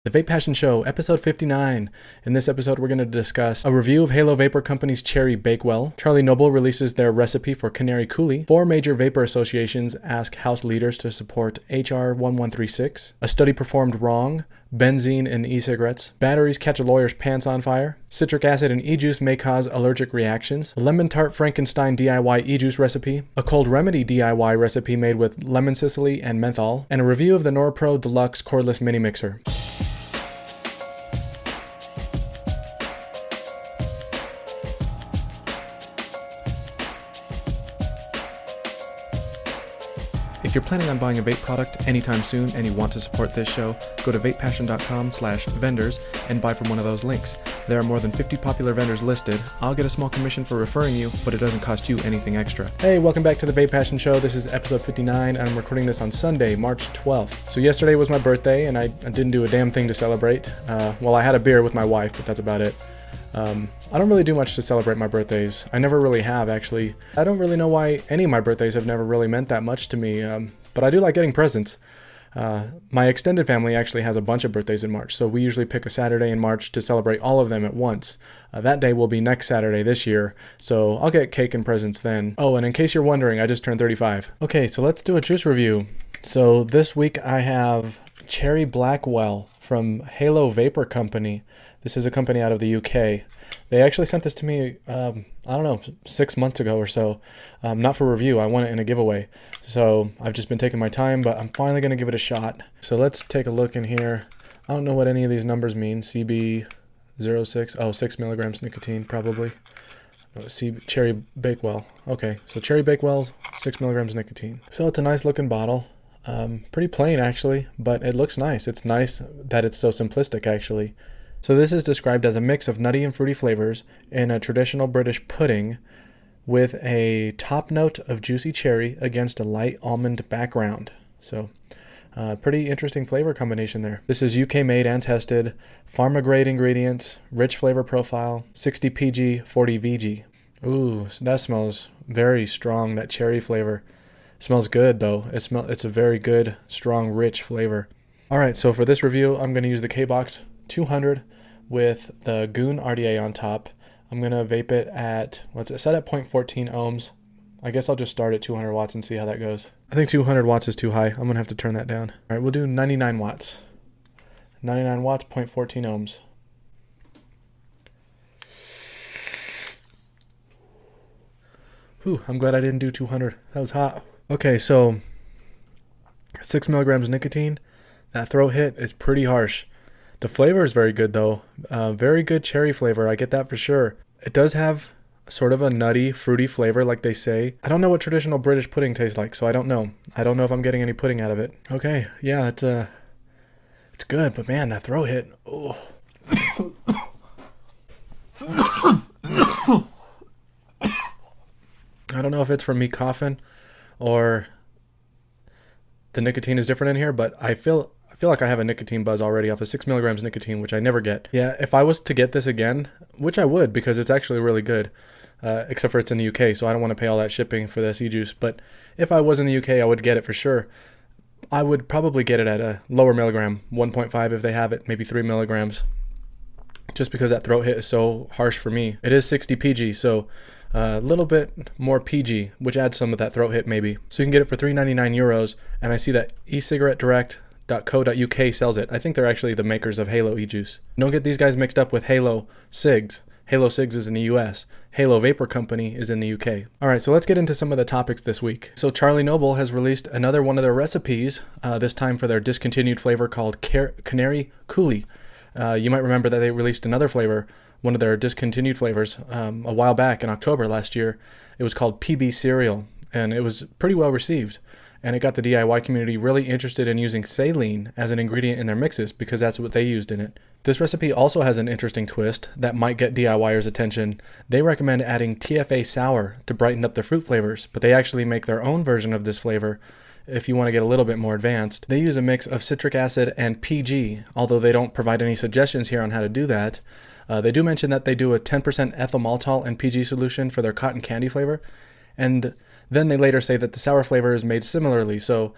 The VapePassion Show, episode 59. In this episode, we're going to discuss a review of Halo Vapor Company's Cherry Bakewell. Charlie Noble releases their recipe for Canary Coulis. 4 major vapor associations ask House leaders to support HR 1136. A study performed wrong. Benzene in e-cigarettes. Batteries catch a lawyer's pants on fire. Citric acid in e-juice may cause allergic reactions. A lemon tart Frankenstein DIY e-juice recipe. A cold remedy DIY recipe made with lemon Sicily and menthol. And a review of the NoraPro Deluxe cordless mini mixer. If you're planning on buying a vape product anytime soon and you want to support this show, go to vapepassion.com/vendors and buy from one of those links. There are more than 50 popular vendors listed. I'll get a small commission for referring you, but it doesn't cost you anything extra. Hey, welcome back to the VapePassion Show. This is episode 59, and I'm recording this on Sunday, March 12th. So yesterday was my birthday, and I didn't do a damn thing to celebrate. Well, I had a beer with my wife, but that's about it. I don't really do much to celebrate my birthdays. I never really have, actually. I don't really know why any of my birthdays have never really meant that much to me, but I do like getting presents. My extended family actually has a bunch of birthdays in March, so we usually pick a Saturday in March to celebrate all of them at once. That day will be next Saturday this year, so I'll get cake and presents then. Oh, and in case you're wondering, I just turned 35. Okay, so let's do a juice review. So this week I have Cherry Blackwell from Halo Vapor Company. This is a company out of the UK. They actually sent this to me, I don't know, 6 months ago or so. Not for review, I won it in a giveaway. So I've just been taking my time, but I'm finally going to give it a shot. So let's take a look in here. I don't know what any of these numbers mean. CB06, oh, 6 milligrams nicotine, probably. Cherry Bakewell. Okay, so Cherry Bakewell's 6 milligrams nicotine. So it's a nice looking bottle. Pretty plain, actually, but it looks nice. It's nice that it's so simplistic, actually. So this is described as a mix of nutty and fruity flavors in a traditional British pudding with a top note of juicy cherry against a light almond background. So pretty interesting flavor combination there. This is UK made and tested, pharma grade ingredients, rich flavor profile, 60 PG, 40 VG. Ooh, that smells very strong, that cherry flavor. It smells good though. It's a very good, strong, rich flavor. All right, so for this review, I'm going to use the K-Box 200 with the Goon RDA on top. I'm going to vape it at, what's it, set at 0.14 ohms. I guess I'll just start at 200 watts and see how that goes. I think 200 watts is too high. I'm going to have to turn that down. All right, we'll do 99 watts. 99 watts, 0.14 ohms. Whew, I'm glad I didn't do 200. That was hot. Okay, so 6 milligrams nicotine. That throat hit is pretty harsh. The flavor is very good though. Very good cherry flavor. I get that for sure. It does have sort of a nutty, fruity flavor like they say. I don't know what traditional British pudding tastes like, so I don't know. I don't know if I'm getting any pudding out of it. Okay, yeah, it's good, but man, that throat hit. Oh. I don't know if it's from me coughing or the nicotine is different in here, but I feel like I have a nicotine buzz already off of 6 milligrams nicotine, which I never get. Yeah, if I was to get this again, which I would because it's actually really good, except for it's in the UK, so I don't want to pay all that shipping for this e-juice. But if I was in the UK, I would get it for sure. I would probably get it at a lower milligram, 1.5 if they have it, maybe 3 milligrams, just because that throat hit is so harsh for me. It is 60 PG, so a little bit more PG, which adds some of that throat hit maybe. So you can get it for €3.99, and I see that ecigarettedirect.co.uk sells it. I think they're actually the makers of Halo e-juice. Don't get these guys mixed up with Halo Cigs. Halo Cigs is in the US. Halo Vapor Company is in the UK. All right, so let's get into some of the topics this week. So Charlie Noble has released another one of their recipes, this time for their discontinued flavor called Canary Coulis. You might remember that they released another flavor, one of their discontinued flavors, a while back in October last year. It was called PB Cereal, and it was pretty well received. And it got the DIY community really interested in using saline as an ingredient in their mixes because that's what they used in it. This recipe also has an interesting twist that might get DIYers' attention. They recommend adding TFA sour to brighten up the fruit flavors, but they actually make their own version of this flavor if you want to get a little bit more advanced. They use a mix of citric acid and PG, although they don't provide any suggestions here on how to do that. They do mention that they do a 10% ethyl maltol and PG solution for their cotton candy flavor, and then they later say that the sour flavor is made similarly, so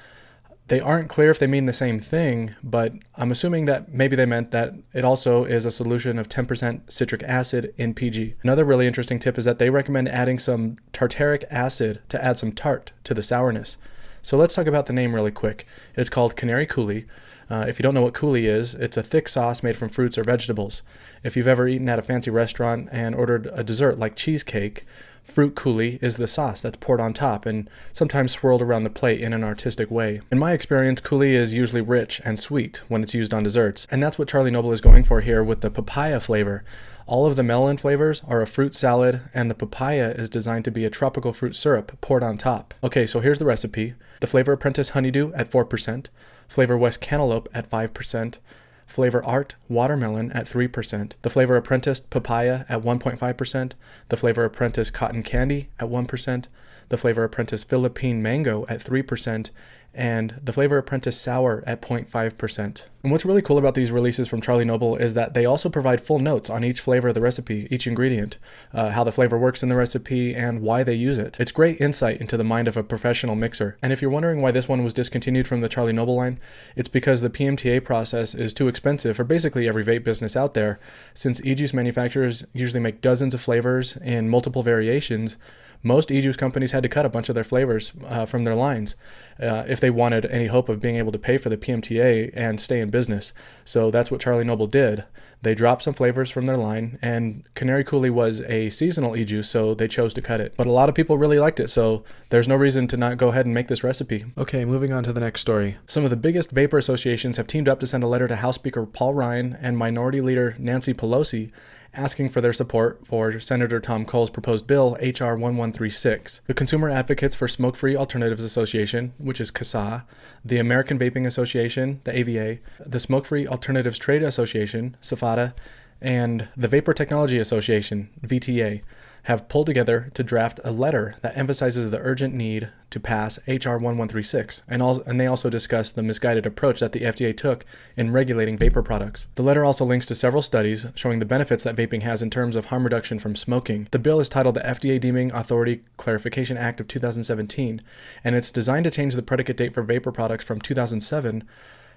They aren't clear if they mean the same thing, but I'm assuming that maybe they meant that it also is a solution of 10% citric acid in PG. Another really interesting tip is that they recommend adding some tartaric acid to add some tart to the sourness. So let's talk about the name really quick. It's called Canary Coulis. If you don't know what coulis is, it's a thick sauce made from fruits or vegetables. If you've ever eaten at a fancy restaurant and ordered a dessert like cheesecake, fruit coulis is the sauce that's poured on top and sometimes swirled around the plate in an artistic way. In my experience, coulis is usually rich and sweet when it's used on desserts, and that's what Charlie Noble is going for here with the papaya flavor. All of the melon flavors are a fruit salad, and the papaya is designed to be a tropical fruit syrup poured on top. Okay, so here's the recipe. The Flavor Apprentice Honeydew at 4%, Flavor West Cantaloupe at 5%, Flavor Art Watermelon at 3%, the Flavor Apprentice Papaya at 1.5%, the Flavor Apprentice Cotton Candy at 1%, the Flavor Apprentice Philippine Mango at 3%, and the Flavor Apprentice Sour at 0.5%. And what's really cool about these releases from Charlie Noble is that they also provide full notes on each flavor of the recipe, each ingredient, how the flavor works in the recipe, and why they use it. It's great insight into the mind of a professional mixer. And if you're wondering why this one was discontinued from the Charlie Noble line, it's because the PMTA process is too expensive for basically every vape business out there. Since e-juice manufacturers usually make dozens of flavors in multiple variations, most e-juice companies had to cut a bunch of their flavors from their lines if they wanted any hope of being able to pay for the PMTA and stay in business. So that's what Charlie Noble did. They dropped some flavors from their line, and Canary Coulis was a seasonal e-juice, so they chose to cut it. But a lot of people really liked it, so there's no reason to not go ahead and make this recipe. Okay, moving on to the next story. Some of the biggest vapor associations have teamed up to send a letter to House Speaker Paul Ryan and Minority Leader Nancy Pelosi asking for their support for Senator Tom Cole's proposed bill, H.R. 1136. The Consumer Advocates for Smoke-Free Alternatives Association, which is CASA, the American Vaping Association, the AVA, the Smoke-Free Alternatives Trade Association, SFATA, and the Vapor Technology Association, VTA, have pulled together to draft a letter that emphasizes the urgent need to pass H.R. 1136, and they also discuss the misguided approach that the FDA took in regulating vapor products. The letter also links to several studies showing the benefits that vaping has in terms of harm reduction from smoking. The bill is titled the FDA Deeming Authority Clarification Act of 2017, and it's designed to change the predicate date for vapor products from 2007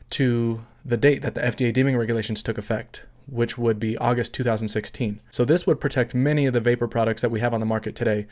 to the date that the FDA deeming regulations took effect, which would be August 2016. So this would protect many of the vapor products that we have on the market today,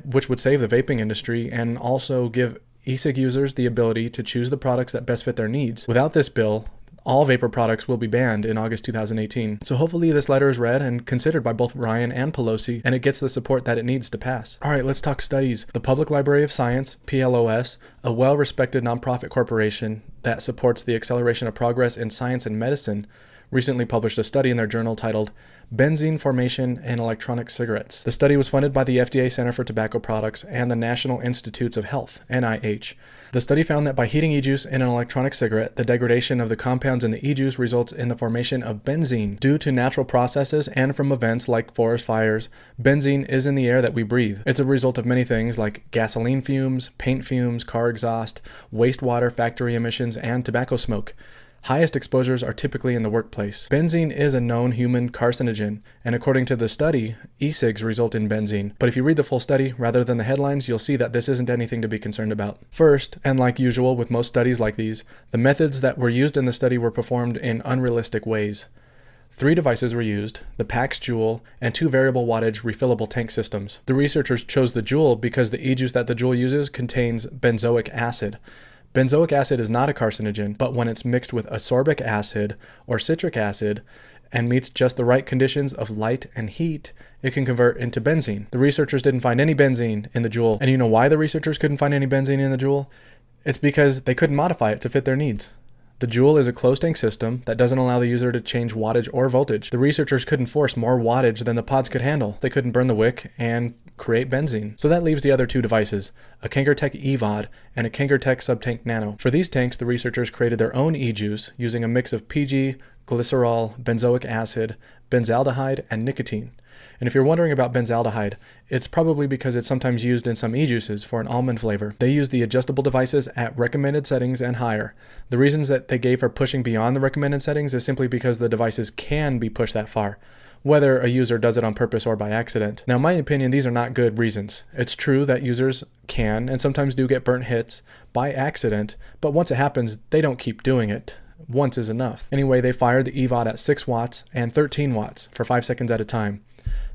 which would save the vaping industry and also give e-cig users the ability to choose the products that best fit their needs. Without this bill, all vapor products will be banned in August 2018. So hopefully this letter is read and considered by both Ryan and Pelosi, and it gets the support that it needs to pass. All right, let's talk studies. The Public Library of Science, PLOS, a well-respected nonprofit corporation that supports the acceleration of progress in science and medicine, recently published a study in their journal titled Benzene Formation in Electronic Cigarettes. The study was funded by the FDA Center for Tobacco Products and the National Institutes of Health, NIH. The study found that by heating e-juice in an electronic cigarette, the degradation of the compounds in the e-juice results in the formation of benzene. Due to natural processes and from events like forest fires, benzene is in the air that we breathe. It's a result of many things like gasoline fumes, paint fumes, car exhaust, wastewater, factory emissions, and tobacco smoke. Highest exposures are typically in the workplace. Benzene is a known human carcinogen, and according to the study, e-cigs result in benzene. But if you read the full study, rather than the headlines, you'll see that this isn't anything to be concerned about. First, and like usual with most studies like these, the methods that were used in the study were performed in unrealistic ways. 3 devices were used, the PAX Joule, and 2 variable wattage refillable tank systems. The researchers chose the Joule because the e-juice that the Joule uses contains benzoic acid. Benzoic acid is not a carcinogen, but when it's mixed with ascorbic acid or citric acid and meets just the right conditions of light and heat, it can convert into benzene. The researchers didn't find any benzene in the Joule. And you know why the researchers couldn't find any benzene in the Joule? It's because they couldn't modify it to fit their needs. The Joule is a closed tank system that doesn't allow the user to change wattage or voltage. The researchers couldn't force more wattage than the pods could handle. They couldn't burn the wick and create benzene. So that leaves the other 2 devices, a Kangertech EVOD and a Kangertech Subtank Nano. For these tanks, the researchers created their own e-juice using a mix of PG, glycerol, benzoic acid, benzaldehyde, and nicotine. And if you're wondering about benzaldehyde, it's probably because it's sometimes used in some e-juices for an almond flavor. They use the adjustable devices at recommended settings and higher. The reasons that they gave for pushing beyond the recommended settings is simply because the devices can be pushed that far. whether a user does it on purpose or by accident. Now, in my opinion, these are not good reasons. It's true that users can and sometimes do get burnt hits by accident, but once it happens, they don't keep doing it. Once is enough. Anyway, they fired the EVOD at 6 watts and 13 watts for 5 seconds at a time.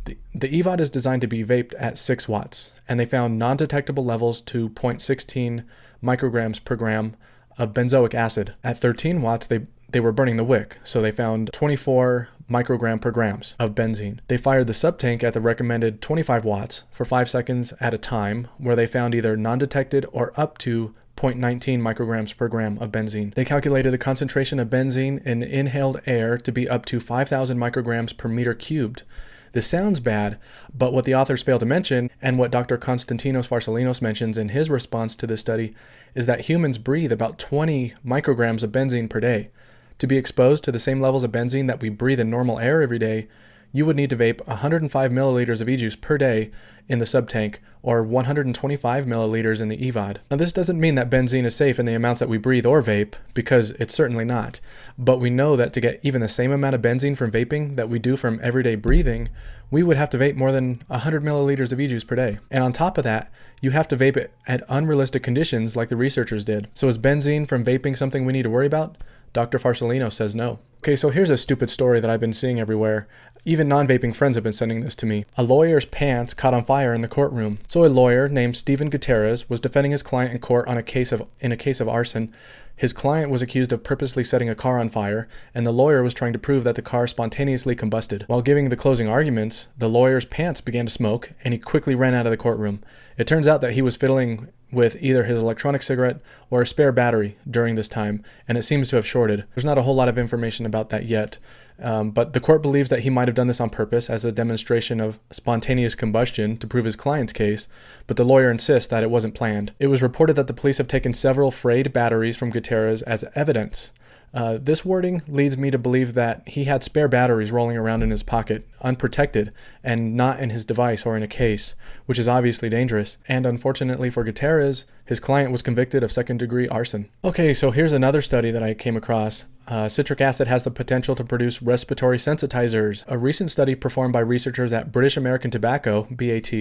The EVOD is designed to be vaped at 6 watts, and they found non-detectable levels to 0.16 micrograms per gram of benzoic acid. At 13 watts, they were burning the wick, so they found 24 microgram per grams of benzene. They fired the subtank at the recommended 25 watts for 5 seconds at a time, where they found either non-detected or up to 0.19 micrograms per gram of benzene. They calculated the concentration of benzene in inhaled air to be up to 5,000 micrograms per meter cubed. This sounds bad, but what the authors fail to mention, and what Dr. Konstantinos Varsalinos mentions in his response to this study, is that humans breathe about 20 micrograms of benzene per day. To be exposed to the same levels of benzene that we breathe in normal air every day, you would need to vape 105 milliliters of e-juice per day in the subtank, or 125 milliliters in the EVOD. Now, this doesn't mean that benzene is safe in the amounts that we breathe or vape, because it's certainly not. But we know that to get even the same amount of benzene from vaping that we do from everyday breathing, we would have to vape more than 100 milliliters of e-juice per day. And on top of that, you have to vape it at unrealistic conditions like the researchers did. So is benzene from vaping something we need to worry about? Dr. Farsalinos says no. Okay, so here's a stupid story that I've been seeing everywhere. Even non-vaping friends have been sending this to me. A lawyer's pants caught on fire in the courtroom. So a lawyer named Stephen Gutierrez was defending his client in court in a case of arson. His client was accused of purposely setting a car on fire, and the lawyer was trying to prove that the car spontaneously combusted. While giving the closing arguments, the lawyer's pants began to smoke, and he quickly ran out of the courtroom. It turns out that he was fiddling with either his electronic cigarette or a spare battery during this time, and it seems to have shorted. There's not a whole lot of information about that yet, but the court believes that he might have done this on purpose as a demonstration of spontaneous combustion to prove his client's case, but the lawyer insists that it wasn't planned. It was reported that the police have taken several frayed batteries from Gutierrez as evidence. This wording leads me to believe that he had spare batteries rolling around in his pocket, unprotected, and not in his device or in a case, which is obviously dangerous. And unfortunately for Gutierrez, his client was convicted of second-degree arson. Okay, so here's another study that I came across. Citric acid has the potential to produce respiratory sensitizers. A recent study performed by researchers at British American Tobacco, BAT,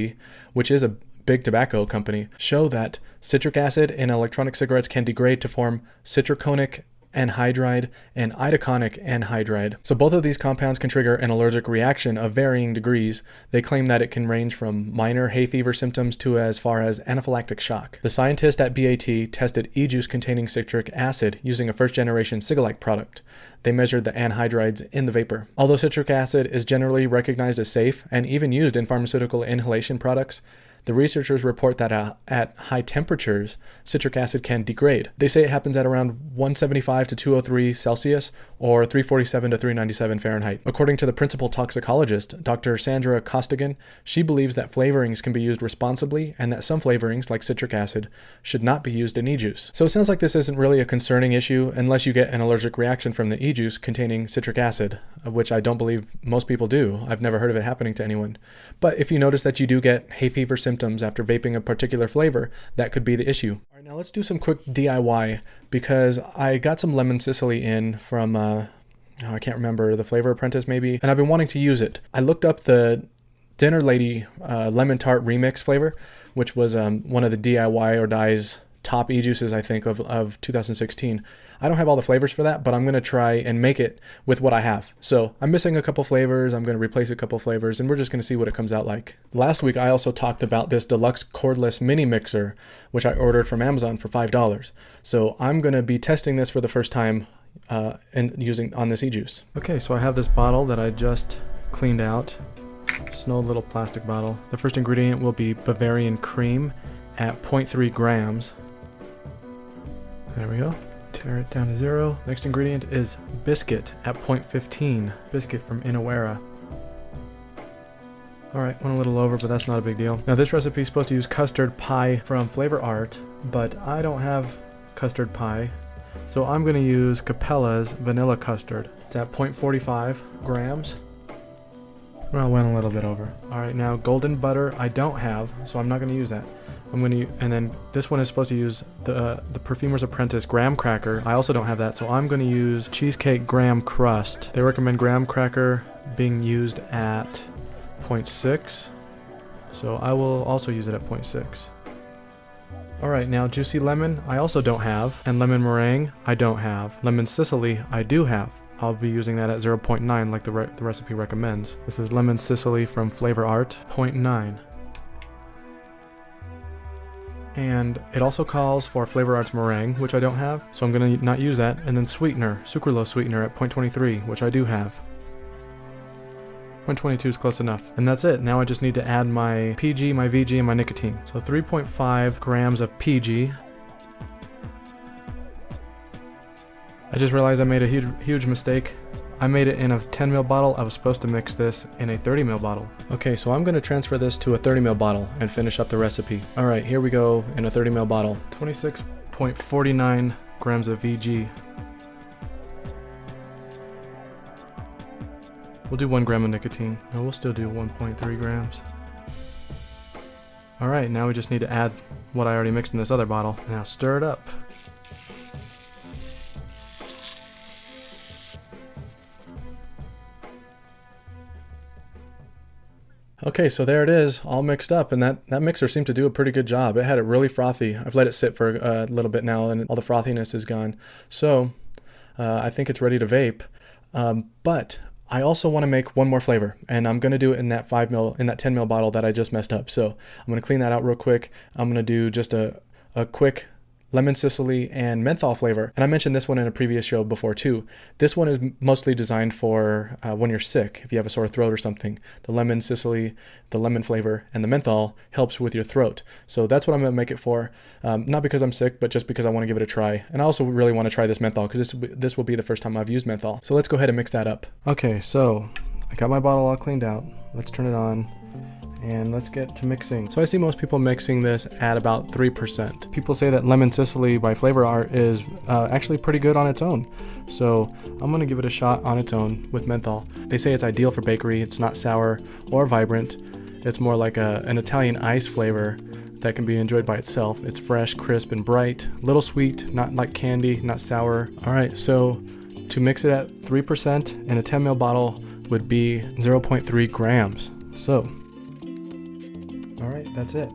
which is a big tobacco company, show that citric acid in electronic cigarettes can degrade to form citroconic anhydride and itaconic anhydride. So both of these compounds can trigger an allergic reaction of varying degrees. They claim that it can range from minor hay fever symptoms to as far as anaphylactic shock. The scientists at BAT tested e-juice containing citric acid using a first-generation Cigalike product. They measured the anhydrides in the vapor. Although citric acid is generally recognized as safe and even used in pharmaceutical inhalation products, the researchers report that at high temperatures, citric acid can degrade. They say it happens at around 175 to 203 Celsius or 347 to 397 Fahrenheit. According to the principal toxicologist, Dr. Sandra Costigan, she believes that flavorings can be used responsibly and that some flavorings, like citric acid, should not be used in e-juice. So it sounds like this isn't really a concerning issue unless you get an allergic reaction from the e-juice containing citric acid, which I don't believe most people do. I've never heard of it happening to anyone. But if you notice that you do get hay fever symptoms after vaping a particular flavor, that could be the issue. All right, now let's do some quick DIY, because I got some lemon Sicily in from, I can't remember, the Flavor Apprentice maybe, and I've been wanting to use it. I looked up the Dinner Lady Lemon Tart Remix flavor, which was one of the DIY or Die's top e-juices, I think, of 2016. I don't have all the flavors for that, but I'm going to try and make it with what I have. So I'm missing a couple flavors, I'm going to replace a couple flavors, and we're just going to see what it comes out like. Last week, I also talked about this deluxe cordless mini mixer, which I ordered from Amazon for $5. So I'm going to be testing this for the first time and using on this e-juice. Okay, so I have this bottle that I just cleaned out. Just an old little plastic bottle. The first ingredient will be Bavarian cream at 0.3 grams. There we go. Tear it down to 0. Next ingredient is biscuit at 0.15. Biscuit from Inawera. Alright, went a little over, but that's not a big deal. Now this recipe is supposed to use custard pie from Flavor Art, but I don't have custard pie, so I'm going to use Capella's vanilla custard. It's at 0.45 grams. Well, went a little bit over. All right, now golden butter I don't have, so I'm not going to use that. I'm going to, and then this one is supposed to use the Perfumer's Apprentice graham cracker. I also don't have that, so I'm going to use cheesecake graham crust. They recommend graham cracker being used at 0.6, so I will also use it at 0.6. All right, now juicy lemon I also don't have, and lemon meringue I don't have. Lemon Sicily I do have. I'll be using that at 0.9 like the recipe recommends. This is Lemon Sicily from Flavor Art, 0.9. And it also calls for Flavor Art's meringue, which I don't have, so I'm going to not use that. And then sweetener, sucralose sweetener at 0.23, which I do have. 0.22 is close enough. And that's it. Now I just need to add my PG, my VG, and my nicotine. So 3.5 grams of PG. I just realized I made a huge mistake. I made it in a 10 ml bottle. I was supposed to mix this in a 30 ml bottle. Okay, so I'm going to transfer this to a 30 ml bottle and finish up the recipe. All right, here we go in a 30 ml bottle. 26.49 grams of VG. We'll do 1 gram of nicotine. No, we'll still do 1.3 grams. All right, now we just need to add what I already mixed in this other bottle. Now stir it up. Okay, so there it is, all mixed up, and that mixer seemed to do a pretty good job. It had it really frothy. I've let it sit for a little bit now, and all the frothiness is gone. So I think it's ready to vape. But I also want to make one more flavor, and I'm going to do it in that 10 ml bottle that I just messed up. So I'm going to clean that out real quick. I'm going to do just a quick lemon Sicily and menthol flavor. And I mentioned this one in a previous show before too. This one is mostly designed for when you're sick, if you have a sore throat or something. The lemon Sicily, the lemon flavor, and the menthol helps with your throat. So that's what I'm gonna make it for. Not because I'm sick, but just because I wanna give it a try. And I also really wanna try this menthol because this will be the first time I've used menthol. So let's go ahead and mix that up. Okay, so I got my bottle all cleaned out. Let's turn it on. And let's get to mixing. So I see most people mixing this at about 3%. People say that Lemon Sicily by Flavor Art is actually pretty good on its own. So I'm gonna give it a shot on its own with menthol. They say it's ideal for bakery. It's not sour or vibrant. It's more like an Italian ice flavor that can be enjoyed by itself. It's fresh, crisp, and bright. Little sweet, not like candy, not sour. All right, so to mix it at 3% in a 10 ml bottle would be 0.3 grams. So all right, that's it.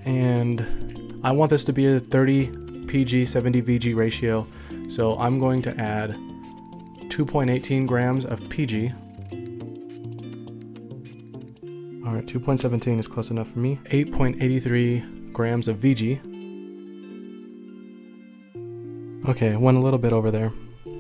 And I want this to be a 30 PG, 70 VG ratio. So I'm going to add 2.18 grams of PG. All right, 2.17 is close enough for me. 8.83 grams of VG. Okay, went a little bit over there,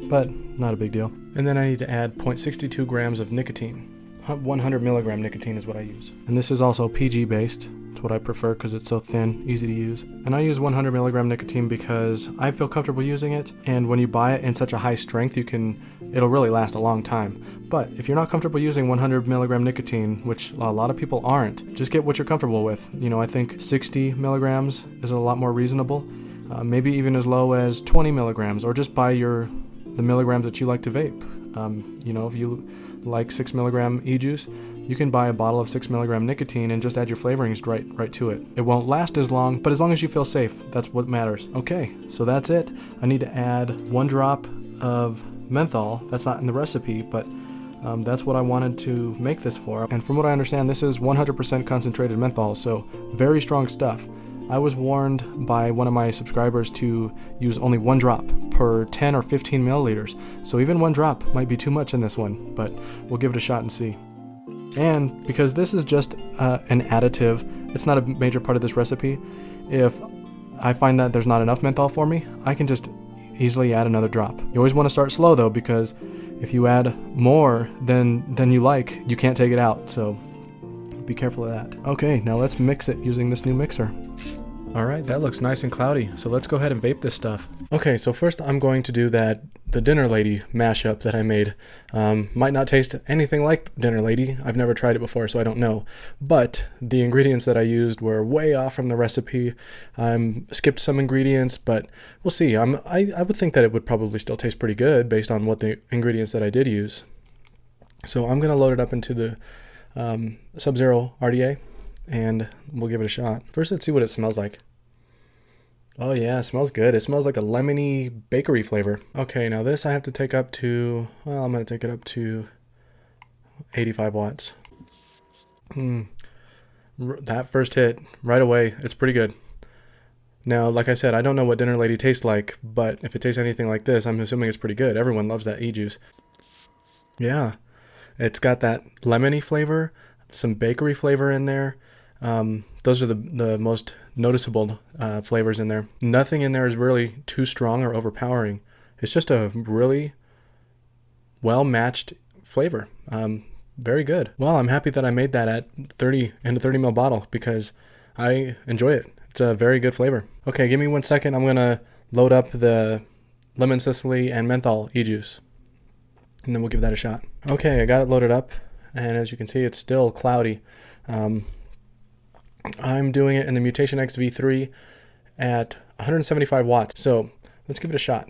but not a big deal. And then I need to add 0.62 grams of nicotine. 100 milligram nicotine is what I use. And this is also PG based. It's what I prefer because it's so thin, easy to use. And I use 100 milligram nicotine because I feel comfortable using it. And when you buy it in such a high strength, it'll really last a long time. But if you're not comfortable using 100 milligram nicotine, which a lot of people aren't, just get what you're comfortable with. You know, I think 60 milligrams is a lot more reasonable. Maybe even as low as 20 milligrams, or just buy the milligrams that you like to vape. You know, if you like 6 milligram e-juice, you can buy a bottle of 6 milligram nicotine and just add your flavorings right to it. It won't last as long, but as long as you feel safe, that's what matters. Okay, so that's it. I need to add 1 drop of menthol. That's not in the recipe, but that's what I wanted to make this for. And from what I understand, this is 100% concentrated menthol, so very strong stuff. I was warned by one of my subscribers to use only 1 drop per 10 or 15 milliliters. So even 1 drop might be too much in this one, but we'll give it a shot and see. And because this is just an additive, it's not a major part of this recipe. If I find that there's not enough menthol for me, I can just easily add another drop. You always want to start slow though, because if you add more than you like, you can't take it out. So be careful of that. Okay, now let's mix it using this new mixer. All right, that looks nice and cloudy. So let's go ahead and vape this stuff. Okay, so first I'm going to do the Dinner Lady mashup that I made. Might not taste anything like Dinner Lady. I've never tried it before, so I don't know. But the ingredients that I used were way off from the recipe. Skipped some ingredients, but we'll see. I would think that it would probably still taste pretty good based on what the ingredients that I did use. So I'm going to load it up into the Sub-Zero RDA, and we'll give it a shot. First, let's see what it smells like. Oh yeah, it smells good. It smells like a lemony bakery flavor. Okay, now this I have to take up to, well, I'm going to take it up to 85 watts. That first hit, right away, it's pretty good. Now, like I said, I don't know what Dinner Lady tastes like, but if it tastes anything like this, I'm assuming it's pretty good. Everyone loves that e-juice. Yeah, it's got that lemony flavor, some bakery flavor in there. Those are the most noticeable flavors in there. Nothing in there is really too strong or overpowering. It's just a really well-matched flavor. Very good. Well, I'm happy that I made that at 30 in a 30 ml bottle because I enjoy it. It's a very good flavor. Okay, give me 1 second. I'm gonna load up the lemon Sicily and menthol e-juice, and then we'll give that a shot. Okay, I got it loaded up, and as you can see, it's still cloudy. I'm doing it in the Mutation X V3 at 175 watts. So let's give it a shot.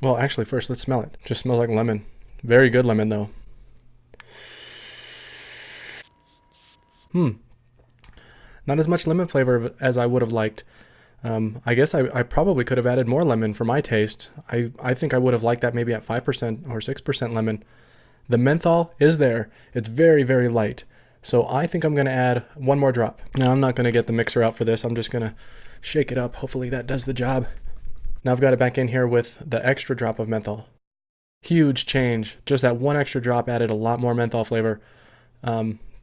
Well, actually, first let's smell it. Just smells like lemon. Very good lemon though. Not as much lemon flavor as I would have liked. I guess I probably could have added more lemon for my taste. I think I would have liked that maybe at 5% or 6% lemon. The menthol is there. It's very, very light. So I think I'm going to add one more drop. Now I'm not going to get the mixer out for this. I'm just going to shake it up. Hopefully that does the job. Now I've got it back in here with the extra drop of menthol. Huge change. Just that one extra drop added a lot more menthol flavor.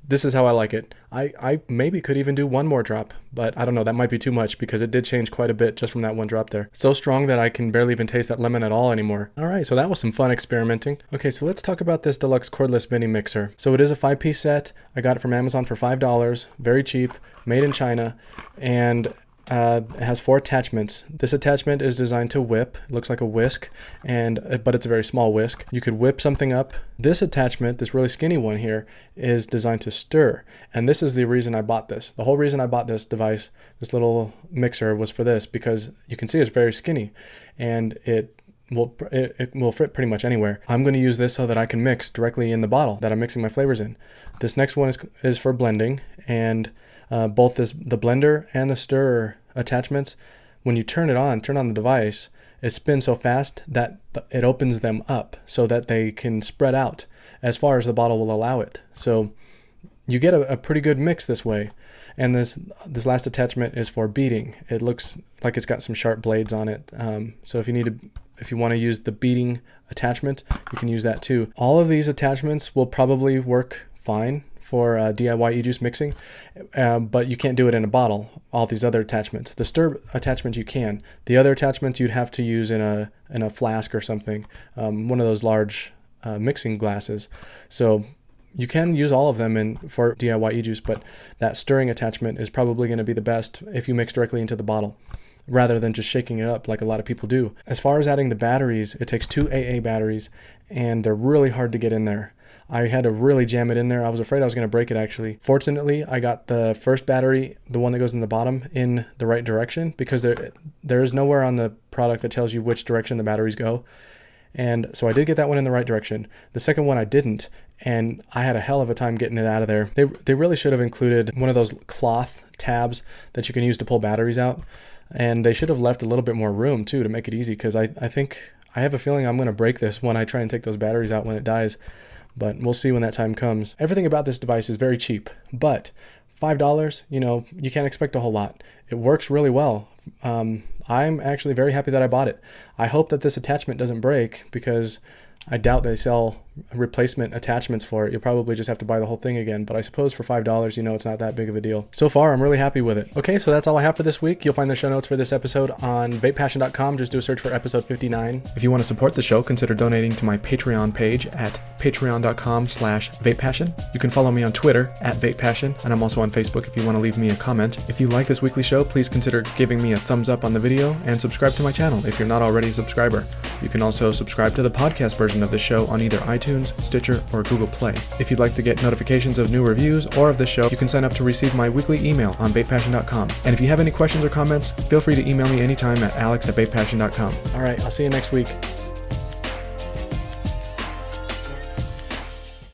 This is how I like it. I maybe could even do one more drop, but I don't know, that might be too much because it did change quite a bit just from that one drop there. So strong that I can barely even taste that lemon at all anymore. All right, so that was some fun experimenting. Okay, so let's talk about this deluxe cordless mini mixer. So it is a 5-piece set. I got it from Amazon for $5, very cheap, made in China, and it has 4 attachments. This attachment is designed to whip. It looks like a whisk, but it's a very small whisk. You could whip something up. This attachment, this really skinny one here, is designed to stir. And this is the reason I bought this. The whole reason I bought this device, this little mixer, was for this, because you can see it's very skinny and it will fit pretty much anywhere. I'm going to use this so that I can mix directly in the bottle that I'm mixing my flavors in. This next one is for blending, and both the blender and the stirrer attachments, when you turn on the device, it spins so fast that it opens them up so that they can spread out as far as the bottle will allow it. So you get a pretty good mix this way. And this last attachment is for beating. It looks like it's got some sharp blades on it. So if you want to use the beating attachment, you can use that too. All of these attachments will probably work fine for DIY e-juice mixing, but you can't do it in a bottle. All these other attachments, the stir attachment you can. The other attachments you'd have to use in a flask or something, one of those large mixing glasses. So you can use all of them for DIY e-juice, but that stirring attachment is probably going to be the best if you mix directly into the bottle, rather than just shaking it up like a lot of people do. As far as adding the batteries, it takes 2 AA batteries, and they're really hard to get in there. I had to really jam it in there. I was afraid I was going to break it, actually. Fortunately, I got the first battery, the one that goes in the bottom, in the right direction, because there is nowhere on the product that tells you which direction the batteries go. And so I did get that one in the right direction. The second one I didn't, and I had a hell of a time getting it out of there. They really should have included one of those cloth tabs that you can use to pull batteries out. And they should have left a little bit more room too to make it easy, because I think I have a feeling I'm going to break this when I try and take those batteries out when it dies. But we'll see when that time comes. Everything about this device is very cheap, but $5, you can't expect a whole lot. It works really well. I'm actually very happy that I bought it. I hope that this attachment doesn't break, because I doubt they sell replacement attachments for it. You'll probably just have to buy the whole thing again, but I suppose for $5, it's not that big of a deal. So far, I'm really happy with it. Okay, so that's all I have for this week. You'll find the show notes for this episode on VapePassion.com. Just do a search for episode 59. If you want to support the show, consider donating to my Patreon page at patreon.com/VapePassion. You can follow me on Twitter at VapePassion, and I'm also on Facebook if you want to leave me a comment. If you like this weekly show, please consider giving me a thumbs up on the video and subscribe to my channel if you're not already a subscriber. You can also subscribe to the podcast version of the show on either iTunes, Stitcher, or Google Play. If you'd like to get notifications of new reviews or of the show, you can sign up to receive my weekly email on VapePassion.com. And if you have any questions or comments, feel free to email me anytime at alex@VapePassion.com. All right, I'll see you next week.